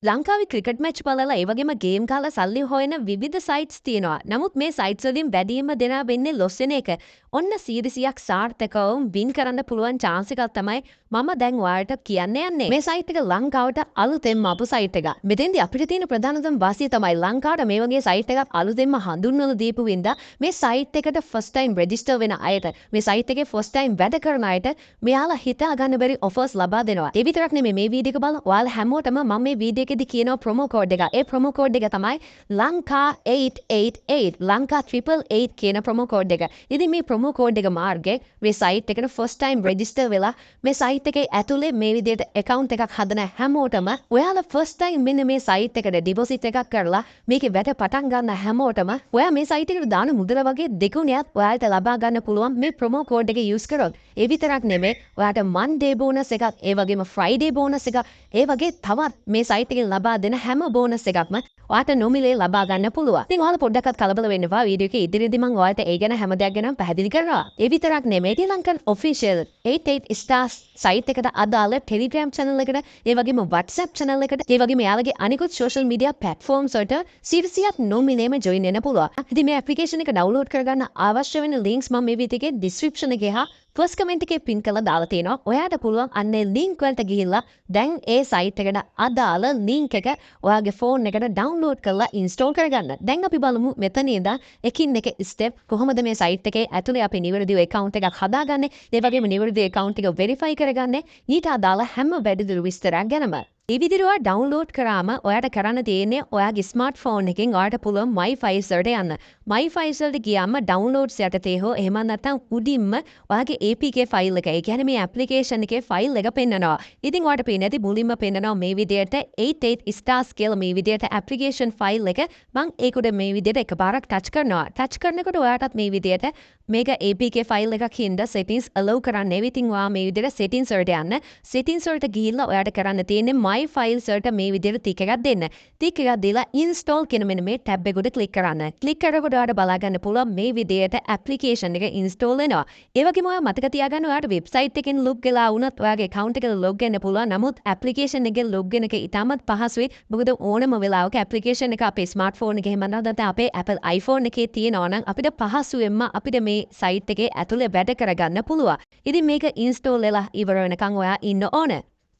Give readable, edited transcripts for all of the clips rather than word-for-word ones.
ලංකාවේ cricket match බලලා ඒ වගේම ගේම් ගහලා සල්ලි හොයන විවිධ සයිට්ස් තියෙනවා. නමුත් මේ සයිට්ස් වලින් වැඩිම දෙනා වෙන්නේ ලොස් වෙන එක. ඔන්න 100%ක් සාර්ථකව වින් කරන්න පුළුවන් chance එකක් තමයි මම දැන් ඔයාලට කියන්න යන්නේ. මේ සයිට් එක ලංකාවට අලුතෙන්ම ආපු සයිට් එකක්. මෙතෙන්දී අපිට තියෙන ප්‍රධානතම වාසිය තමයි ලංකාවට මේ වගේ සයිට් එකක් අලුතෙන්ම හඳුන්වලා දීපු වින්දා මේ සයිට් එකට ෆස්ට් ටයිම් රෙජිස්ටර් වෙන අයට මේ සයිට් එකේ ෆස්ට් ටයිම් වැඩ කරන අයට මෙයාලා හිතා ගන්න බැරි ඔෆර්ස් ලබා දෙනවා. ඒ විතරක් නෙමෙයි මේ වීඩියෝ එක බලලා ඔයාලා හැමෝටම මම මේ වීඩියෝ එකේදී කියනවා ප්‍රොමෝ කෝඩ් එක. ඒ ප්‍රොමෝ කෝඩ් එක තමයි ලංකා888 ලංකා888 කියන ප්‍රොමෝ කෝඩ් එක. ඉතින් මේ ප්‍රොමෝ කෝඩ් එක මාර්ගේ මේ සයිට් එකට ෆස්ට් ටයිම් රෙජිස්ටර් වෙලා මේ සයිට් එකේ ඇතුලේ මේ විදිහට account එකක් හදන හැමෝටම ඔයාලා ෆස්ට් ටයිම් මෙන්න මේ සයිට් එකට ඩිපොසිට් එකක් කරලා මේකේ වැඩ පටන් ගන්න හැමෝටම ඔයා මේ සයිට් එකට දාන මුදල වගේ දෙගුණයක් ඔයාලට ලබා ගන්න පුළුවන් මේ ප්‍රොමෝ කෝඩ් එක යූස් කරොත්. ඒ විතරක් නෙමෙයි ඔයාට Monday bonus එකක් ඒ වගේම Friday bonus එකක් ඒ වගේ තවත් මේ සයිට් එකෙන් ලබා දෙන හැම බෝනස් එකක්ම ඔයාට නොමිලේ ලබා ගන්න පුළුවන්. ඉතින් ඔයාලා පොඩ්ඩක්වත් කලබල වෙන්න එපා. වීඩියෝ එකේ ඉදිරියේදී මම ඔයාලට ඒ ගැන හැම දෙයක් ගැනම පැහැදිලි කරනවා. ඒ විතරක් නෙමෙයි ශ්‍රී ලංකන් official 88 stars සයිට් එකට අදාළ Telegram channel එකට, ඒ වගේම WhatsApp channel එකට, ඒ වගේම යාළගේ අනිකුත් social media platforms වලට 100%ක් නොමිලේම join වෙන්න පුළුවන්. ඉතින් මේ application එක download කරගන්න අවශ්‍ය වෙන links මම මේ වීඩියෝ එකේ description එකේ හා ෆස්ට් කමෙන්ට් එකේ පින් කරලා දාලා තියෙනවා. ඔයාට පුළුවන් අන්නේ link වලට ගිහිල්ලා දැන් ඒ site එකට අදාළ link එක ඔයාගේ phone එකට download කරලා install කරගන්න. දැන් අපි බලමු මෙතන ඉඳන් එකින් එක step කොහොමද මේ site එකේ ඇතුලේ අපි නිවැරදිව account එකක් හදාගන්නේ. ඒ වගේම නිවැරදිව account එක verify කරගන්නේ. ඊට අදාළ හැම වැඩිදුර විස්තරයක් ගැනම. ඒ විදිහට ඔයා download කරාම ඔයාට කරන්න තියෙන්නේ ඔයාගේ smartphone එකෙන් ඔයාට පුළුවන් my files වලට යන්න. my files වලට ගියාම downloads යටතේ හෝ එහෙම නැත්නම් උඩින්ම ඔයාගේ APK file එක. ඒ කියන්නේ මේ application එකේ file එක පෙන්නනවා. ඉතින් ඔයාට පේන්නේ නැති මුලින්ම පෙන්නනවා මේ විදිහට 88 stars කියලා මේ විදිහට application file එක. මම ඒක උඩ මේ විදිහට එකපාරක් touch කරනවා. touch කරනකොට ඔයාටත් මේ විදිහට මේක APK file එකක් හින්දා settings allow කරන්නේ. ඉතින් ඔයා මේ විදිහට settings වලට යන්න. settings වලට ගිහිල්ලා ඔයාට කරන්න තියෙන්නේ my files වලට මේ විදිහට ටික එකක් දෙන්න. ටික එකක් දීලා install කියන මෙන්න මේ tab එක උඩ click කරන්න. click කරනකොට ඔයාට බලා ගන්න පුළුවන් මේ විදිහට application එක install වෙනවා. ඒ වගේම ඔයා මතක තියාගන්න ඔයාට website එකෙන් log වෙලා වුණත් ඔයාගේ account එකට log වෙන්න පුළුවන්. නමුත් application එකෙන් log වෙන එක ඉතාමත් පහසුයි. මොකද ඕනම වෙලාවක application එක අපේ smartphone එකේ එහෙම නැත්නම් අපේ Apple iPhone එකේ තියෙනවා නම් අපිට පහසුවෙන්ම අපිට මේ site එකේ ඇතුලේ වැඩ කරගන්න පුළුවන්. ඉතින් මේක install වෙලා ඉවර වෙනකන් ඔයා ඉන්න ඕන.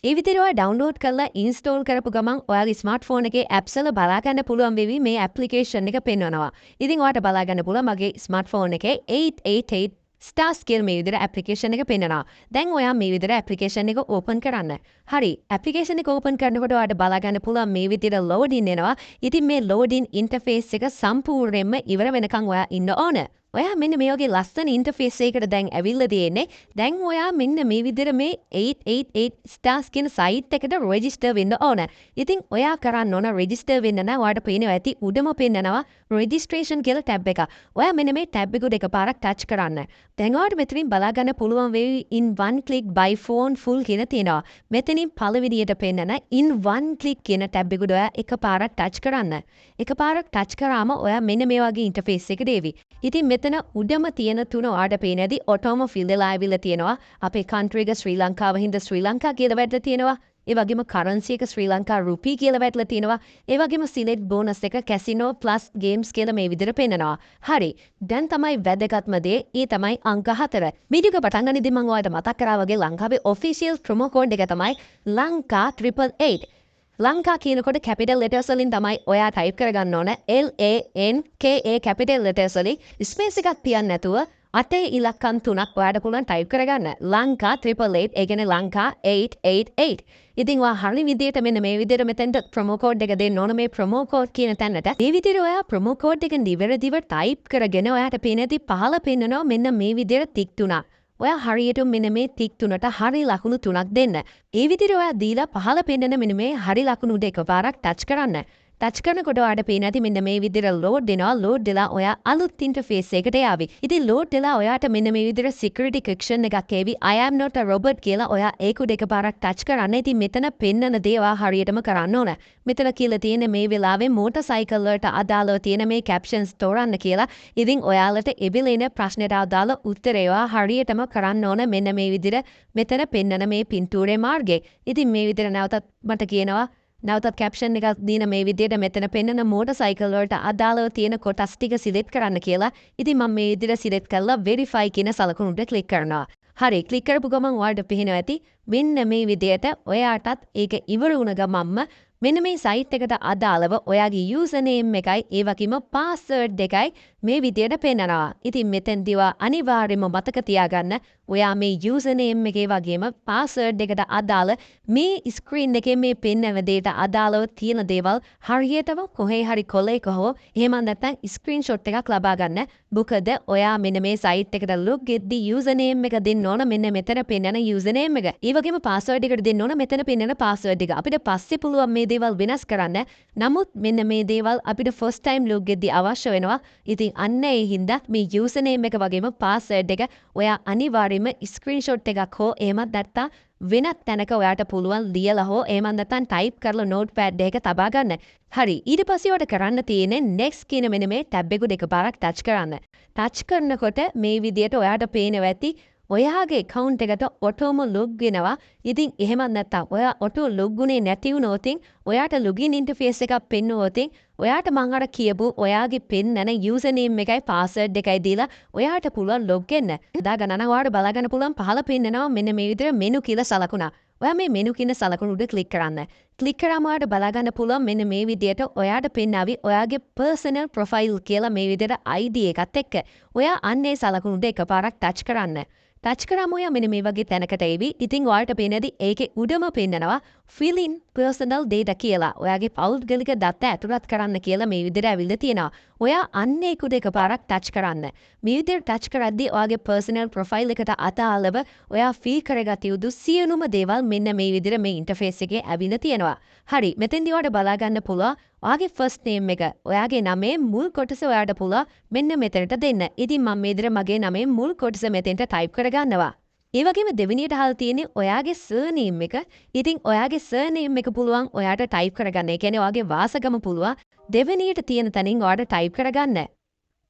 ඒ විදිහට ඔයා download කරලා install කරපු ගමන් ඔයාගේ smartphone එකේ apps වල බලා ගන්න පුළුවන් වෙවි මේ application එක පෙන්වනවා. ඉතින් ඔයාට බලා ගන්න පුළුවන් මගේ smartphone එකේ 888 stars කියලා මේ විදිහට application එක පෙන්වනවා. දැන් ඔයා මේ විදිහට application එක open කරන්න. හරි. application එක open කරනකොට ඔයාට බලා ගන්න පුළුවන් මේ විදිහට loading එනවා. ඉතින් මේ loading interface එක සම්පූර්ණයෙන්ම ඉවර වෙනකන් ඔයා ඉන්න ඕන. ඔයා මෙන්න මේ වගේ ලස්සන ඉන්ටර්ෆේස් එකකට දැන් ඇවිල්ලා තියෙන්නේ. දැන් ඔයා මෙන්න මේ විදිහට මේ 888 stars කියන සයිට් එකට රෙජිස්ටර් වෙන්න ඕන. ඉතින් ඔයා කරන්න ඕන රෙජිස්ටර් වෙන්න නම් ඔයාට පේනවා ඇති උඩම පෙන්නනවා registration කියලා tab එක. ඔයා මෙන්න මේ tab එක උඩ එකපාරක් touch කරන්න. දැන් ඔයාට මෙතනින් බලා ගන්න පුළුවන් වෙයි in one click by phone full කියන තියෙනවා. මෙතනින් පළවෙනියට පෙන්නන in one click කියන tab එක උඩ ඔයා එකපාරක් touch කරන්න. එකපාරක් touch කරාම ඔයා මෙන්න මේ වගේ ඉන්ටර්ෆේස් එකකට එවි. ඉතින් මෙතන උඩම තියෙන තුන ඔයාට පේන්නේ නැති ඔටෝම fill වෙලා ආවිල්ලා තියෙනවා. අපේ country එක ශ්‍රී ලංකාව හින්දා ශ්‍රී ලංකා කියලා වැටලා තියෙනවා. ඒ වගේම currency එක ශ්‍රී ලංකා රුපී කියලා වැටලා තියෙනවා. ඒ වගේම select bonus එක casino plus games කියලා මේ විදිහට පෙන්නනවා. හරි. දැන් තමයි වැදගත්ම දේ. ඒ තමයි අංක 4. වීඩියෝ එක පටන් ගන්නදී මම ඔයාලට මතක් කරා වගේ ලංකාවේ official promo code එක තමයි LANKA888. ලංකා කියනකොට capital letters වලින් තමයි ඔයා type කරගන්න ඕන LANKA capital letters වලින් space එකක් තියන්න නැතුව අටේ ඉලක්කම් 3ක් ඔයාට පුළුවන් type කරගන්න. ලංකා 888 ඒ කියන්නේ ලංකා 888. ඉතින් ඔයා හරිය විදිහට මෙන්න මේ විදිහට මෙතෙන්ට promo code එක දෙන්න ඕන. මේ promo code කියන තැනට මේ විදිහට ඔයා promo code එක නිවැරදිව type කරගෙන ඔයාට පේනදී පහළ පෙන්නනවා මෙන්න මේ විදිහට tick 3ක්. ඔයා හරියට මෙන්න මේ tick 3ට හරි ලකුණු 3ක් දෙන්න. ඒ විදිහට ඔයා දීලා පහළ පෙන්නන මෙන්න මේ හරි ලකුණු උඩ එකපාරක් touch කරන්න. touch කරනකොට ඔයාට පේන්නේ නැති මෙන්න මේ විදිහට load දෙනවා. load දෙලා ඔයා අලුත් interface එකට යාවි. ඉතින් load දෙලා ඔයාට මෙන්න මේ විදිහට security question එකක් එවි. I am not a robot කියලා ඔයා ඒක උඩ එකපාරක් touch කරන්න. ඉතින් මෙතන පෙන්නන දේ ඔයා හරියටම කරන්න ඕන. මෙතන කියලා තියෙන මේ වෙලාවේ motorcycle වලට අදාළව තියෙන මේ captions තෝරන්න කියලා. ඉතින් ඔයාලට එබිලෙන ප්‍රශ්නෙට අදාළ උත්තරය ඔයා හරියටම කරන්න ඕන මෙන්න මේ විදිහට මෙතන පෙන්නන මේ පින්තූරේ මාර්ගය. ඉතින් මේ විදිහට නැවතත් මට කියනවා නැවතත් කැප්ෂන් එකක් දීන මේ විදිහට මෙතන පෙන්නන මෝටර් සයිකල් වලට අදාළව තියෙන කොටස් ටික සිලෙක්ට් කරන්න කියලා. ඉතින් මම මේ විදිහට සිලෙක්ට් කරලා verify කියන සලකුණ උඩ ක්ලික් කරනවා. හරි ක්ලික් කරපු ගමන් ඔයාලට පේනවා ඇති මෙන්න මේ විදිහට ඔයාටත් ඒක ඉවර වුණ ගමන්ම මෙන්න මේ සයිට් එකට අදාළව ඔයාගේ යූසර් නේම් එකයි ඒ වගේම පාස්වර්ඩ් දෙකයි මේ විදියට පෙන්නනවා. ඉතින් මෙතෙන්දී අනිවාර්යයෙන්ම මතක තියාගන්න ඔයා මේ යූසර් නේම් එකේ වගේම පාස්වර්ඩ් එකට අදාළ මේ ස්ක්‍රීන් එකේ මේ පෙන්නන දෙයට අදාළව තියෙන දේවල් හරියටම කොහේ හරි කොලේක හෝ එහෙම නැත්නම් ස්ක්‍රීන්ෂොට් එකක් ලබා ගන්න. මොකද ඔයා මෙන්න මේ සයිට් එකට ලොග් වෙද්දී යූසර් නේම් එක දෙන්න ඕන මෙන්න මෙතන පෙන්නන යූසර් නේම් එක. ඒ වගේම පාස්වර්ඩ් එකට දෙන්න ඕන මෙතන පෙන්නන පාස්වර්ඩ් එක. අපිට පස්සේ පුළුවන් මේ දේවල් වෙනස් කරන්න. නමුත් මෙන්න මේ දේවල් අපිට ෆස්ට් ටයිම් ලොග් වෙද්දී අවශ්‍ය වෙනවා. ඉතින් අන්න ඒ හින්දා මේ යූසර් නේම් එක වගේම පාස්වර්ඩ් එක ඔයා අනිවාර්යයෙන්ම ස්ක්‍රීන්ෂොට් එකක් හෝ එහෙමත් නැත්නම් වෙනත් තැනක ඔයාට පුළුවන් ලියලා හෝ එහෙමත් නැත්නම් ටයිප් කරලා නෝට් පෑඩ් එකක තබා ගන්න. හරි ඊට පස්සේ ඔයාට කරන්න තියෙන්නේ next කියන මෙන්න මේ ටැබ් එක දෙකපාරක් ටච් කරන්න. ටච් කරනකොට මේ විදියට ඔයාට පේනවා ඇති ඔයාගේ account එකට ඔටෝම log වෙනවා. ඉතින් එහෙමත් නැත්නම් ඔයා ඔටෝ log ගුනේ නැති වුණොත් ඔයාට login interface එකක් පෙන්වුවොත් ඔයාට මං අර කියපු ඔයාගේ පෙන්නන user name එකයි password එකයි දීලා ඔයාට පුළුවන් log වෙන්න. දා ගණන ඔයාට බලා ගන්න පුළුවන් පහළ පෙන්නනවා මෙන්න මේ විදිහට menu කියලා සලකුණක්. ඔයා මේ menu කියන සලකුණ උඩ ක්ලික් කරන්න. ක්ලික් කරාම ඔයාට බලා ගන්න පුළුවන් මෙන්න මේ විදිහට ඔයාට පෙන්නාවි ඔයාගේ personal profile කියලා මේ විදිහට ID එකත් එක්ක. ඔයා අන්නේ සලකුණ උඩ එකපාරක් ටච් කරන්න. ටච් කරාම ඔයා මෙන්න මේ වගේ තැනකට එවි. ඉතින් ඔයාලට පේනදී ඒකේ උඩම පෙන්නනවා fill in personal data කියලා. ඔයාගේ පෞද්ගලික දත්ත ඇතුළත් කරන්න කියලා මේ විදිහට ඇවිල්ලා තියෙනවා. ඔයා අන්න ඒක උඩ එකපාරක් ටච් කරන්න. මේ විදිහට ටච් කරද්දී ඔයාගේ personal profile එකට අදාළව ඔයා fill කරගත යුතු සියලුම දේවල් මෙන්න මේ විදිහට මේ interface එකේ ඇවිල්ලා තියෙනවා. හරි මෙතෙන්දී ඔයාලට බලා ගන්න පුළුවන් ඔයාගේ first name එක ඔයාගේ නමේ මුල් කොටස ඔයාට පුළුවන් මෙන්න මෙතනට දෙන්න. ඉතින් මම මේ විදිහට මගේ නමේ මුල් කොටස මෙතෙන්ට type කරගන්නවා. ඒ වගේම දෙවෙනියට අහලා තියෙන්නේ ඔයාගේ surname එක. ඉතින් ඔයාගේ surname එක පුළුවන් ඔයාට type කරගන්න. ඒ කියන්නේ ඔයාගේ වාසගම පුළුවන් දෙවෙනියට තියෙන තැනින් ඔයාට type කරගන්න.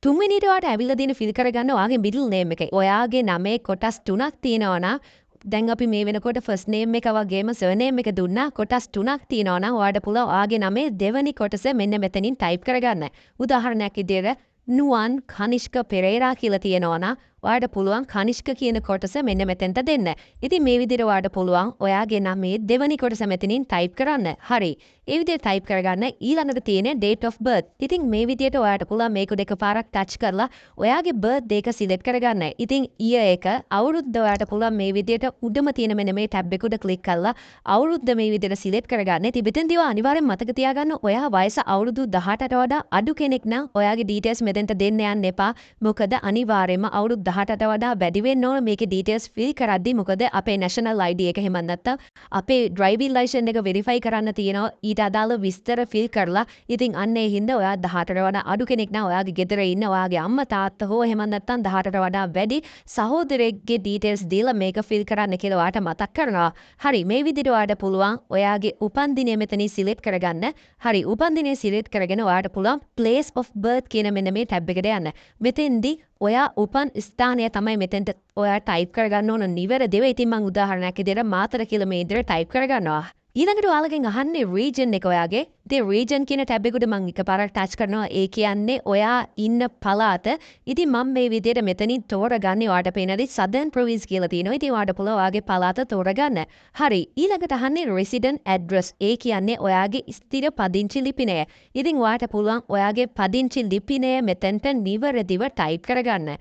තුන්වෙනියට ඔයාට ඇවිල්ලා දෙන fill කරගන්න ඔයාගේ middle name එක. ඔයාගේ නමේ කොටස් තුනක් තියෙනවා නම් දැන් අපි මේ වෙනකොට ෆස්ට් නේම් එක වගේම සර්නේම් එක දුන්නා කොටස් තුනක් තියෙනවා නම් ඔයාට පුළුවන් ඔයාගේ නමේ දෙවෙනි කොටස මෙන්න මෙතනින් ටයිප් කරගන්න. උදාහරණයක් විදිහට නුවන් කනිෂ්ක පෙරේරා කියලා තියෙනවා නම් ඔයාට පුළුවන් කනිෂ්ක කියන කොටස මෙන්න මෙතෙන්ට දෙන්න. ඉතින් මේ විදිහට ඔයාට පුළුවන් ඔයාගේ නමේ දෙවෙනි කොටස මෙතනින් ටයිප් කරන්න. හරි. ඒ විදිහට ටයිප් කරගන්න ඊළඟට තියෙන date of birth. ඉතින් මේ විදිහට ඔයාට පුළුවන් මේක දෙකපාරක් ටච් කරලා ඔයාගේ birthday එක සිලෙක්ට් කරගන්න. ඉතින් year එක අවුරුද්ද ඔයාට පුළුවන් මේ විදිහට උඩම තියෙන මෙන්න මේ ටැබ් එක උඩ ක්ලික් කරලා අවුරුද්ද මේ විදිහට සිලෙක්ට් කරගන්න. ඉතින් මෙතෙන්දී ඔයා අනිවාර්යෙන් මතක තියාගන්න ඔයා වයස අවුරුදු 18ට වඩා අඩු කෙනෙක් නම් ඔයාගේ details මෙතෙන්ට දෙන්න යන්න එපා. මොකද අනිවාර්යයෙන්ම අවුරුදු 18ට වඩා වැඩි වෙන්න ඕන මේකේ details fill කරද්දී. මොකද අපේ national ID එක එහෙම නැත්නම් අපේ driving license එක verify කරන්න තියෙනවා. ඊට අදාළ විස්තර fill කරලා. ඉතින් අන්න ඒ හින්දා ඔයා 18ට වඩා අඩු කෙනෙක් නම් ඔයාගේ ගෙදර ඉන්න ඔයාගේ අම්මා තාත්තා හෝ එහෙම නැත්නම් 18ට වඩා වැඩි සහෝදරයෙක්ගේ details දීලා මේක fill කරන්න කියලා ඔයාට මතක් කරනවා. හරි මේ විදිහට ඔයාට පුළුවන් ඔයාගේ උපන්දිනය මෙතනින් select කරගන්න. හරි උපන්දිනය select කරගෙන ඔයාට පුළුවන් place of birth කියන මෙන්න මේ tab එකට යන්න. මෙතෙන්දී ඔයා උපන් ස්ථානය තමයි මෙතෙන්ට ඔයා ටයිප් කරගන්න ඕන නිවැරදිව. ඉතින් මම උදාහරණයක් විදිහට මාතර කියලා මේ විදිහට ටයිප් කරගන්නවා. ඊළඟට ඔයාලගෙන් අහන්නේ region එක ඔයාගේ. ඉතින් region කියන ටැබ් එකට මම එකපාරක් ටච් කරනවා. ඒ කියන්නේ ඔයා ඉන්න පළාත. ඉතින් මම මේ විදිහට මෙතනින් තෝරගන්නේ ඔයාට පේනදී Southern Province කියලා තියෙනවා. ඉතින් ඔයාට පුළුවන් ඔයාගේ පළාත තෝරගන්න. හරි. ඊළඟට අහන්නේ resident address. ඒ කියන්නේ ඔයාගේ ස්ථිර පදිංචි ලිපිනය. ඉතින් ඔයාට පුළුවන් ඔයාගේ පදිංචි ලිපිනය මෙතෙන්ට නිවැරදිව ටයිප් කරගන්න.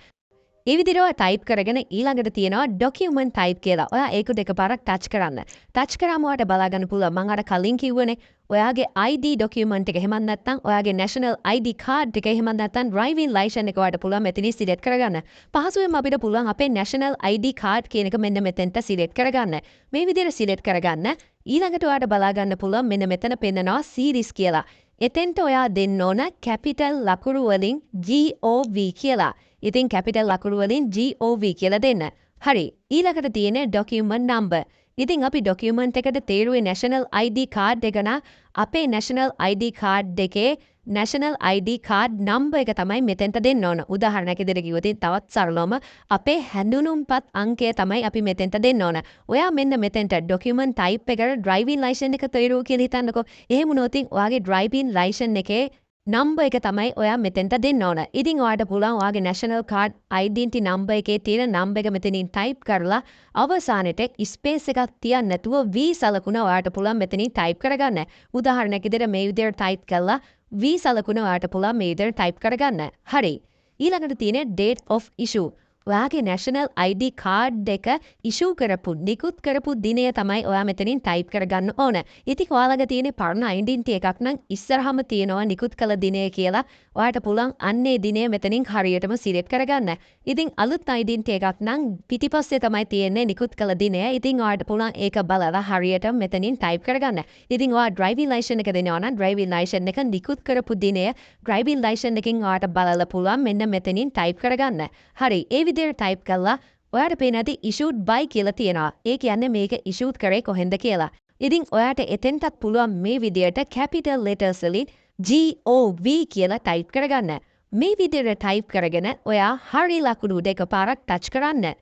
ඒ විදිහට ටයිප් කරගෙන ඊළඟට තියෙනවා document type කියලා. ඔයා ඒක දෙකපාරක් ටච් කරන්න. ටච් කරාම ඔයාට බලා ගන්න පුළුවන් මම අර කලින් කිව්වනේ ඔයාගේ ID document එක එහෙමත් නැත්නම් ඔයාගේ national ID card එක එහෙමත් නැත්නම් driving license එක ඔයාට පුළුවන් මෙතනින් select කරගන්න. පහසුවෙන්ම අපිට පුළුවන් අපේ national ID card කියන එක මෙන්න මෙතෙන්ට select කරගන්න. මේ විදිහට select කරගන්න. ඊළඟට ඔයාට බලා ගන්න පුළුවන් මෙන්න මෙතන පෙන්නනවා series කියලා. එතෙන්ට ඔයා දෙන්න ඕන capital ලකුණු වලින් GOV කියලා. ඉතින් capital ලකුණු වලින් GOV කියලා දෙන්න. හරි. ඊළඟට තියෙන්නේ document number. ඉතින් අපි document එකට තේරුවේ national ID card එක නා අපේ national ID card එකේ national ID card number එක තමයි මෙතෙන්ට දෙන්න ඕන. උදාහරණයක් විදිහට කිව්වොත් තවත් සරලවම අපේ හැඳුනුම්පත් අංකය තමයි අපි මෙතෙන්ට දෙන්න ඕන. ඔයා මෙන්න මෙතෙන්ට document type එකට driving license එක තීරුව කියලා හිතන්නකෝ. එහෙම වුණොත් ඔයාගේ driving license එකේ number එක තමයි ඔයා මෙතෙන්ට දෙන්න ඕන. ඉතින් ඔයාට පුළුවන් ඔයාගේ national card identity number එකේ තියෙන number එක මෙතනින් type කරලා අවසානයේ space එකක් තියන්න නැතුව V සලකුණ ඔයාට පුළුවන් මෙතනින් type කරගන්න. උදාහරණයක් විදිහට මේ විදිහට type කළා V සලකුණ ඔයාට පුළුවන් මේ විදිහට type කරගන්න. හරි. ඊළඟට තියෙන්නේ date of issue. ඔයාගේ national ID card එක issue කරපු නිකුත් කරපු දිනය තමයි ඔයා මෙතනින් type කරගන්න ඕන. ඉතින් ඔයාලගේ තියෙන පරණ identity එකක් නම් ඉස්සරහම තියෙනවා නිකුත් කළ දිනය කියලා. ඔයාට පුළුවන් අන්නේ දිනය මෙතනින් හරියටම select කරගන්න. ඉතින් අලුත් identity එකක් නම් පිටිපස්සේ තමයි තියෙන්නේ නිකුත් කළ දිනය. ඉතින් ඔයාට පුළුවන් ඒක බලලා හරියටම මෙතනින් type කරගන්න. ඉතින් ඔයා driving license එක දෙනවා නම් driving license එක නිකුත් කරපු දිනය driving license එකකින් ඔයාට බලලා පුළුවන් මෙන්න මෙතනින් type කරගන්න. හරි. ඒ විදිහට type කළා ඔයාට පේන ඇති issued by කියලා තියෙනවා. ඒ කියන්නේ මේක issued කරේ කොහෙන්ද කියලා. ඉතින් ඔයාට එතෙන්ටත් පුළුවන් මේ විදිහට capital letters වලින් GOV කියලා type කරගන්න. මේ විදිහට type කරගෙන ඔයා හරි ලකුණු දෙක පාරක් touch කරන්න.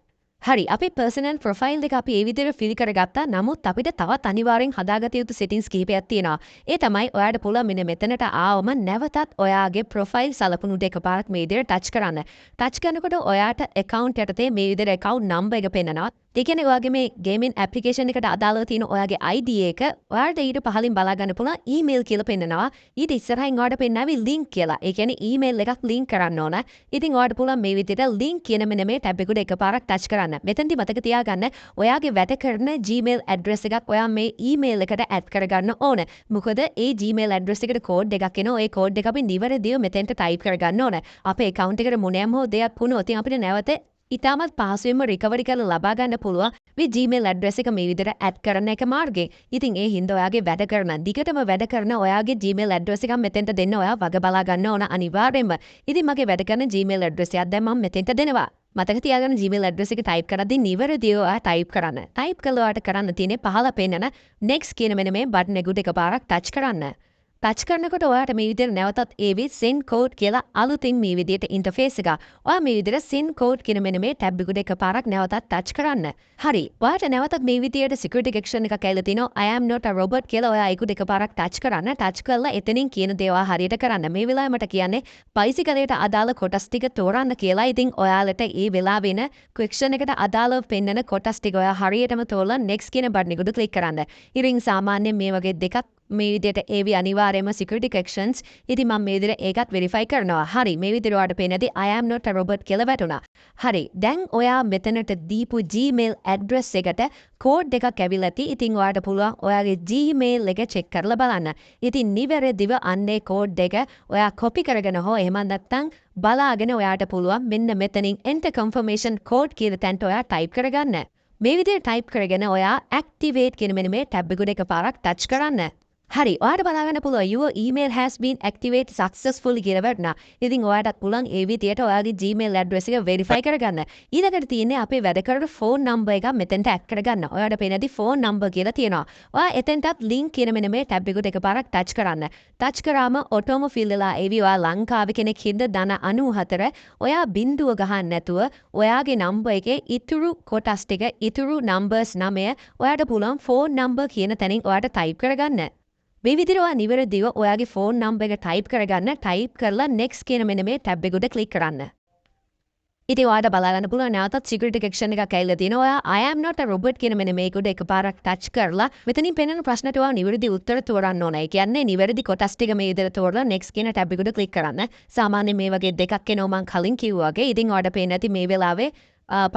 හරි අපේ personal profile එක අපි ඒ විදිහට fill කරගත්තා. නමුත් අපිට තවත් අනිවාර්යෙන් හදාගත යුතු settings කිහිපයක් තියෙනවා. ඒ තමයි ඔයාට පුළුවන් මෙන්න මෙතනට ආවම නැවතත් ඔයාගේ profile සලකුණු දෙක පාරක් මේ විදිහට touch කරන්න. touch කරනකොට ඔයාට account යටතේ මේ විදිහට account number එක පෙන්නනවා. ඒ කියන්නේ ඔයාගේ මේ gaming application එකට අදාළව තියෙන ඔයාගේ ID එක ඔයාලට ඊට පහලින් බලා ගන්න පුළුවන් email කියලා පෙන්නනවා. ඊට ඉස්සරහින් ඔයාලට පෙන්නන්නේ link කියලා. ඒ කියන්නේ email එකක් link කරන්න ඕන. ඉතින් ඔයාලට පුළුවන් මේ විදිහට link කියන මෙන්න මේ tab එකට එකපාරක් touch කරන්න. මෙතෙන්දි මතක තියාගන්න ඔයාගේ වැඩ කරන Gmail address එකක් ඔයා මේ email එකට add කරගන්න ඕන. මොකද ඒ Gmail address එකට code එකක් එනවා. ඒ code එක අපි නිවැරදිව මෙතෙන්ට type කරගන්න ඕන. අපේ account එකට මොනෑම හෝ දෙයක් වුණොත් අපිට නැවත ඉතාමත් පහසුවෙන්ම recovery කරලා ලබා ගන්න පුළුවන් මේ Gmail address එක මේ විදිහට add කරන එක මාර්ගයෙන්. ඉතින් ඒ හින්දා ඔයාගේ වැඩ කරන දිගටම වැඩ කරන ඔයාගේ Gmail address එක මෙතෙන්ට දෙන්න ඔයා වග බලා ගන්න ඕන අනිවාර්යෙන්ම. ඉතින් මගේ වැඩ කරන Gmail address එකක් දැන් මම මෙතෙන්ට දෙනවා. මතක තියාගන්න Gmail address එක type කරද්දී නිවැරදිව ඔයා type කරන්න. type කළා ඔයාට කරන්න තියෙන්නේ පහළ පෙන්නන next කියන මෙන්න මේ button එක උඩ එකපාරක් touch කරන්න. touch කරනකොට ඔයාට මේ විදිහට නැවතත් ඒවි send code කියලා අලුතින් මේ විදිහට interface එක. ඔයා මේ විදිහට send code කියන මෙන්න මේ tab එකට එකපාරක් නැවතත් touch කරන්න. හරි. ඔයාට නැවතත් මේ විදිහට security section එකක් ඇවිල්ලා තිනවා I am not a robot කියලා ඔයා ඒකට එකපාරක් touch කරන්න. touch කරලා එතනින් කියන දේ ඔයා හරියට කරන්න. මේ වෙලාවේ මට කියන්නේ bicycle-ට අදාළ කොටස් ටික තෝරන්න කියලා. ඉතින් ඔයාලට ඒ වෙලාවෙන question එකට අදාළව පෙන්නන කොටස් ටික ඔයා හරියටම තෝරලා next කියන button එකට click කරන්න. ඉතින් සාමාන්‍යයෙන් මේ වගේ දෙකක් මේ විදිහට ඒවි අනිවාර්යයෙන්ම security sections ඉතින් මම මේ විදිහට ඒකත් verify කරනවා. හරි මේ විදිහට ඔයාලට පේනදී I am not a robot කියලා වැටුණා. හරි දැන් ඔයා මෙතනට දීපු Gmail address එකට code එකක් ඇවිල්ලා ඇති. ඉතින් ඔයාලට පුළුවන් ඔයාගේ Gmail එක check කරලා බලන්න. ඉතින් නිවැරදිව අන්නේ code එක ඔයා copy කරගෙන හෝ එහෙම නැත්නම් බලාගෙන ඔයාට පුළුවන් මෙන්න මෙතනින් enter confirmation code කියලා තැනට ඔයා type කරගන්න. මේ විදිහට type කරගෙන ඔයා activate කියන මෙන්න මේ tab එකට එකපාරක් touch කරන්න. හරි ඔයාට බලාගන්න පුළුවන් your email has been activated successfully කියලා වටනා. ඉතින් ඔයාටත් පුළුවන් ඒ විදියට ඔයාගේ Gmail address එක verify කරගන්න. ඊළඟට තියෙන්නේ අපේ වැඩ කරන phone number එක මෙතෙන්ට add කරගන්න. ඔයාට පේනදී phone number කියලා තියෙනවා. ඔයා එතෙන්ටත් link කියන මෙන්න මේ tab එකට එකපාරක් touch කරන්න. touch කරාම ඔටෝම fill වෙලා ඒවි ඔයා ලංකාවේ කෙනෙක් හින්දා ධන 94 ඔයා බිඳුව ගහන්න නැතුව ඔයාගේ number එකේ ඉතුරු කොටස් ටික ඉතුරු numbers 9 ඔයාට පුළුවන් phone number කියන තැනින් ඔයාට type කරගන්න. මේ විදිහට ඔයා නිවැරදිව ඔයාගේ phone number එක type කරගන්න. type කරලා next කියන මෙන්න මේ tab එක උඩ click කරන්න. ඉතින් ඔයාට බලන්න පුළුවන් නැවතත් security section එකක් ඇවිල්ලා තියෙනවා. ඔයා I am not a robot කියන මෙන්න මේක උඩ එකපාරක් touch කරලා මෙතනින් පෙනෙන ප්‍රශ්නට ඔයා නිවැරදි උත්තර තෝරන්න ඕන. ඒ කියන්නේ නිවැරදි කොටස් ටික මේ විදිහට තෝරලා next කියන tab එක උඩ click කරන්න. සාමාන්‍යයෙන් මේ වගේ දෙකක් එනවා මම කලින් කිව්වා වගේ. ඉතින් ඔයාට පේන්නේ නැති මේ වෙලාවේ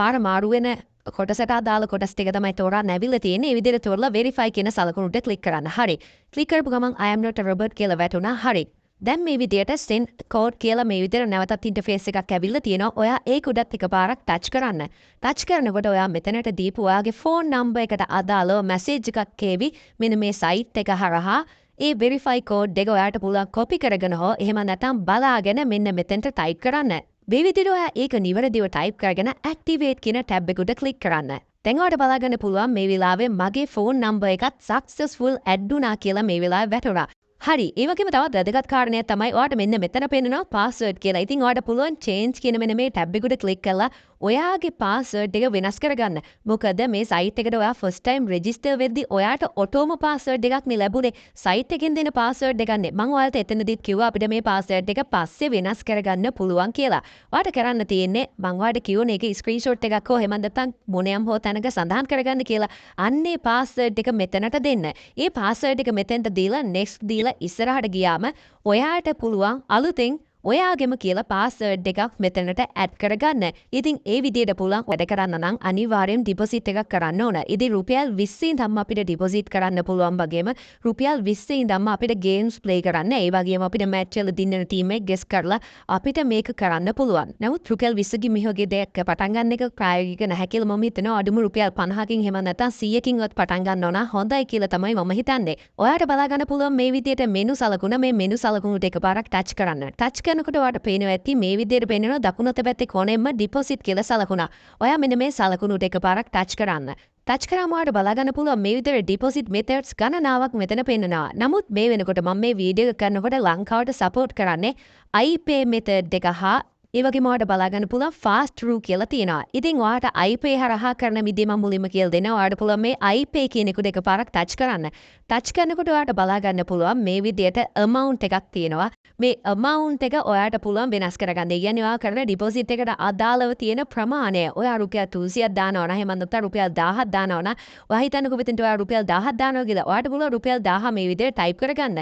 පාර මාරු වෙන කොටසට අදාළ කොටස් ටික තමයි තෝරන්න ඇවිල්ලා තියෙන්නේ. මේ විදිහට තෝරලා verify කියන සලකුණු උඩ click කරන්න. හරි. click කරපු ගමන් I am not a robot කියලා වැටුණා. හරි. දැන් මේ විදිහට send code කියලා මේ විදිහට නැවතත් interface එකක් ඇවිල්ලා තියෙනවා. ඔයා ඒක උඩත් එකපාරක් touch කරන්න. touch කරනකොට ඔයා මෙතනට දීපු ඔයාගේ phone number එකට අදාළව message එකක් එවි. මෙන්න මේ site එක හරහා ඒ verify code එක ඔයාට පුළුවන් copy කරගෙන හෝ එහෙම නැත්නම් බලාගෙන මෙන්න මෙතෙන්ට type කරන්න. මේ විදිහට ඔයා ඒක නිවැරදිව type කරගෙන activate කියන tab එක උඩ click කරන්න. දැන් ඔයාලට බලාගන්න පුළුවන් මේ වෙලාවේ මගේ phone number එකත් successful add වුණා කියලා මේ වෙලාවේ වැටුණා. හරි ඒ වගේම තවත් වැදගත් කාරණයක් තමයි ඔයාට මෙන්න මෙතන පෙන්නනවා පාස්වර්ඩ් කියලා. ඉතින් ඔයාට පුළුවන් change කියන මෙන්න මේ ටැබ් එකට ක්ලික් කරලා ඔයාගේ පාස්වර්ඩ් එක වෙනස් කරගන්න. මොකද මේ සයිට් එකට ඔයා first time register වෙද්දි ඔයාට ඔටෝම පාස්වර්ඩ් එකක් නේ ලැබුණේ. සයිට් එකෙන් දෙන පාස්වර්ඩ් එකක් නේ. මම ඔයාලට එතනදිත් කිව්වා අපිට මේ පාස්වර්ඩ් එක පස්සේ වෙනස් කරගන්න පුළුවන් කියලා. ඔයාට කරන්න තියෙන්නේ මම ඔයාලට කියවන එකේ ස්ක්‍රීන්ෂොට් එකක් හෝ එහෙම නැත්නම් මොනියම් හෝ තැනක සඳහන් කරගන්න කියලා. අන්නේ පාස්වර්ඩ් එක මෙතනට දෙන්න. ඒ පාස්වර්ඩ් එක මෙතෙන්ට දීලා next දීලා ඉස්සරහට ගියාම ඔයාට පුළුවන් අලුතෙන් ඔයාගෙම කියලා පාස්වර්ඩ් එකක් මෙතනට ඇඩ් කරගන්න. ඉතින් ඒ විදිහට පුළුවන් වැඩ කරන්න නම් අනිවාර්යෙන් ඩිපොසිට් එකක් කරන්න ඕන. ඉතින් රුපියල් 20 ඉඳන්ම අපිට ඩිපොසිට් කරන්න පුළුවන් වගේම රුපියල් 20 ඉඳන්ම අපිට ගේම්ස් ප්ලේ කරන්න. ඒ වගේම අපිට මැච් වල දින්නන ටීම් එක ගෙස් කරලා අපිට මේක කරන්න පුළුවන්. නමුත් රුපියල් 20කින් මෙහොගේ දෙයක් පටන් ගන්න එක ප්‍රායෝගික නැහැ කියලා මම හිතනවා. අඩුම රුපියල් 50කින් එහෙම නැත්නම් 100කින්වත් පටන් ගන්න ඕන හොඳයි කියලා තමයි මම හිතන්නේ. ඔයාට බලා ගන්න පුළුවන් මේ විදිහට මෙනු සලකුණ මේ මෙනු සලකුණට එකපාරක් ටච් කරන්න. ටච් කරනකොට ඔයාට පේනවා ඇති මේ විදිහට පේනවා දකුණු අත පැත්තේ කොනෙන්ම ඩිපොසිට් කියලා සලකුණක්. ඔයා මෙන්න මේ සලකුණට එකපාරක් ටච් කරන්න. ටච් කරාම ඔයාට බලා ගන්න පුළුවන් මේ විදිහට ඩිපොසිට් මෙතඩ්ස් ගණනාවක් මෙතන පෙන්නනවා. නමුත් මේ වෙනකොට මම මේ වීඩියෝ එක කරනකොට ලංකාවට සපෝට් කරන්නේ iPay method එක හා ඒ වගේම ඔයාට බලා ගන්න පුළුවන් fast through කියලා තියෙනවා. ඉතින් ඔයාට iPay හරහා කරන විදිය මම මුලින්ම කියලා දෙනවා. ඔයාට පුළුවන් මේ iPay කියන එකට එකපාරක් ටච් කරන්න. ටච් කරනකොට ඔයාට බලා ගන්න පුළුවන් මේ විදියට amount එකක් තියෙනවා. මේ amount එක ඔයාට පුළුවන් වෙනස් කරගන්න. ඒ කියන්නේ ඔයා කරන ඩිපොසිට් එකට අදාළව තියෙන ප්‍රමාණය. ඔයා රුපියල් 300ක් දානවා නම් එහෙම නැත්නම් රුපියල් 1000ක් දානවා නම් ඔයා හිතන්නකෝ මෙතනට ඔයා රුපියල් 1000ක් දානවා කියලා. ඔයාට පුළුවන් රුපියල් 1000 මේ විදියට ටයිප් කරගන්න.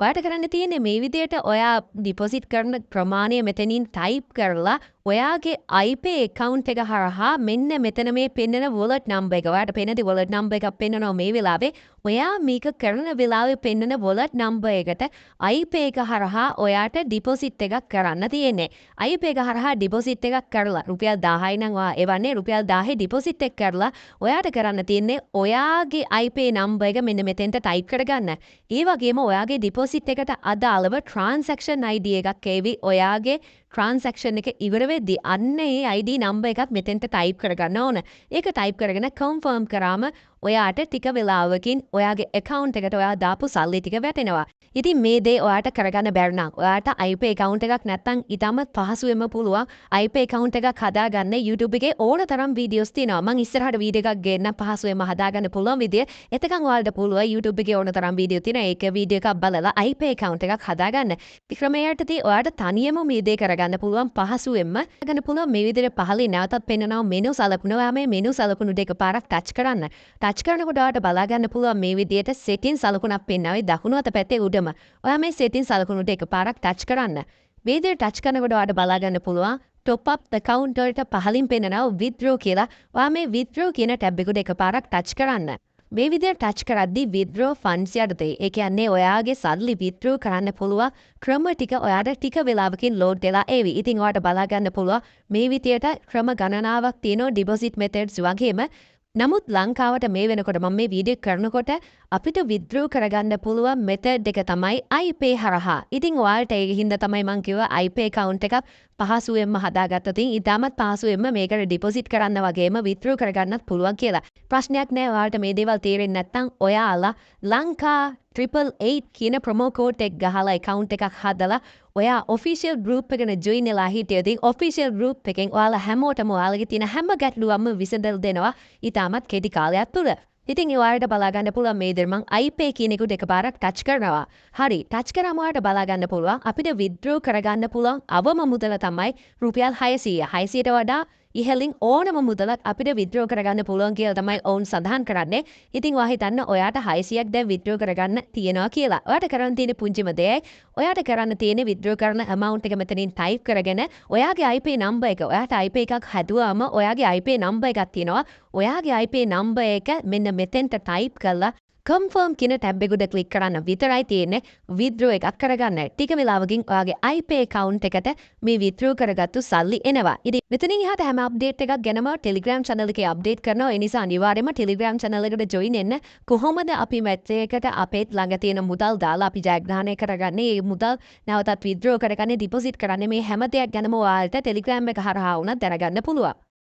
ඔයාට කරන්න තියෙන්නේ මේ විදියට ඔයා ඩිපොසිට් කරන ප්‍රමාණය මෙතනින් ටයිප් කරලා ඔයාගේ iPay account එක හරහා මෙන්න මෙතන මේ පෙන්නන wallet number එක. ඔයාට පෙන්නති wallet number එකක් පෙන්නනවා මේ වෙලාවේ. ඔයා මේක කරන වෙලාවේ පෙන්නන wallet number එකට iPay එක හරහා ඔයාට ඩිපොසිට් එකක් කරන්න තියෙන්නේ. iPay එක හරහා ඩිපොසිට් එකක් කරලා රුපියල් 1000යි නම් ඔයා එවන්නේ රුපියල් 1000 ඩිපොසිට් එක කරලා ඔයාට කරන්න තියෙන්නේ ඔයාගේ iPay number එක මෙන්න මෙතෙන්ට ටයිප් කරගන්න. ඒ වගේම ඔයාගේ ඩිපොසිට් එකට අදාළව transaction ID එකක් එවි ඔයාගේ transaction එක ඉවර වෙද්දී අන්න ඒ ID number එකත් මෙතෙන්ට ටයිප් කරගන්න ඕන. ඒක ටයිප් කරගෙන confirm කරාම ඔයාට ටික වෙලාවකින් ඔයාගේ account එකට ඔයා දාපු සල්ලි ටික වැටෙනවා. ඉතින් මේ දේ ඔයාට කරගන්න බැරි නම් ඔයාට iPay account එකක් නැත්නම් ඊටමත් පහසුවෙන්ම පුළුවන් iPay account එකක් හදාගන්න YouTube එකේ ඕන තරම් වීඩියෝස් තියෙනවා. මම ඉස්සරහට වීඩියෝ එකක් ගේන්න පහසුවෙන්ම හදාගන්න පුළුවන් විදිය. එතකන් ඔයාලට පුළුවන් YouTube එකේ ඕන තරම් වීඩියෝ තියෙනවා. ඒක වීඩියෝ එකක් බලලා iPay account එකක් හදාගන්න. ක්‍රමයටදී ඔයාට තනියම මේ දේ කරගන්න පුළුවන් පහසුවෙන්ම. ගන්න පුළුවන් මේ විදිහට පහලින් නැවතත් පෙන්නනවා මෙනු සලකුණ. ඔයා මේ මෙනු සලකුණු දෙක පාරක් ටච් කරන්න. ටච් කරනකොට ඔයාට බලා ගන්න පුළුවන් මේ විදිහට settings සලකුණක් පෙන්නනවා. දකුණු අත පැත්තේ උඩම ඔයා මේ settings සලකුණට එකපාරක් ටච් කරන්න. මේ විදිහට ටච් කරනකොට ඔයාට බලා ගන්න පුළුවන් top up account වලට පහලින් පෙන්නනවා withdraw කියලා. ඔයා මේ withdraw කියන ටැබ් එකට එකපාරක් ටච් කරන්න. මේ විදිහට ටච් කරද්දී withdraw funds යටතේ ඒ කියන්නේ ඔයාගේ සල්ලි withdraw කරන්න පුළුවන් ක්‍රම ටික ඔයාට ටික වෙලාවකින් load වෙලා එවි. ඉතින් ඔයාට බලා ගන්න පුළුවන් මේ විදිහට ක්‍රම ගණනාවක් තියෙනවා deposit methods වගේම. නමුත් ලංකාවට මේ වෙනකොට මම මේ වීඩියෝ කරනකොට අපිට withdraw කරගන්න පුළුවන් method එක තමයි iPay හරහා. ඉතින් ඔයාලට ඒක හින්දා තමයි මම කිව්වා iPay account එකක් පහසුවෙන්ම හදාගත්තොත් ඉතාමත් පහසුවෙන්ම මේකට deposit කරන්න වගේම withdraw කරගන්නත් පුළුවන් කියලා. ප්‍රශ්නයක් නෑ ඔයාලට මේ දේවල් තේරෙන්නේ නැත්නම් ඔයාලා ලංකා 888 කියන promo code එක ගහලා account එකක් හදලා ඔයා official group එකකට join වෙලා හිටියොත් official group එකෙන් ඔයාලා හැමෝටම ඔයාලගේ තියෙන හැම ගැටලුවක්ම විසඳලා දෙනවා ඊටමත් කෙටි කාලයක් තුල. ඉතින් ඔයාලට බලා ගන්න පුළුවන් මේ දේ මං iPay කියන එකට එකපාරක් ටච් කරනවා. හරි ටච් කරාම ඔයාලට බලා ගන්න පුළුවන් අපිට withdraw කරගන්න පුළුවන් අවම මුදල තමයි රුපියල් 600. 600ට වඩා ඉහළින් ඕනම මුදලක් අපිට withdraw කරගන්න පුළුවන් කියලා තමයි ඔවුන් සඳහන් කරන්නේ. ඉතින් ඔයා හිතන්න ඔයාට 600ක් දැන් withdraw කරගන්න තියෙනවා කියලා. ඔයාට කරන්න තියෙන පුංචිම දේ ඔයාට කරන්න තියෙන withdraw කරන amount එක මෙතනින් type කරගෙන ඔයාගේ iPay number එක ඔයාට iPay එකක් හැදුවාම ඔයාගේ iPay number එකක් තියෙනවා. ඔයාගේ iPay number එක මෙන්න මෙතෙන්ට type කරලා confirm කියන ටැබ් එකට ක්ලික් කරන්න විතරයි තියෙන්නේ withdraw එකක් කරගන්න. ටික වෙලාවකින් ඔයාගේ iPay account එකට මේ withdraw කරගත්තු සල්ලි එනවා. ඉතින් මෙතනින් එහාට හැම අප්ඩේට් එකක් ගැනම Telegram channel එකේ අප්ඩේට් කරනවා. ඒ නිසා අනිවාර්යයෙන්ම Telegram channel එකට join වෙන්න. කොහොමද අපි මැච් එකකට අපේ ළඟ තියෙන මුදල් දාලා අපි ජයග්‍රහණය කරගන්නේ? මේ මුදල් නැවතත් withdraw කරගන්නේ deposit කරන්නේ මේ හැම දෙයක් ගැනම ඔයාලට Telegram එක හරහා වුණත් දැනගන්න පුළුවන්.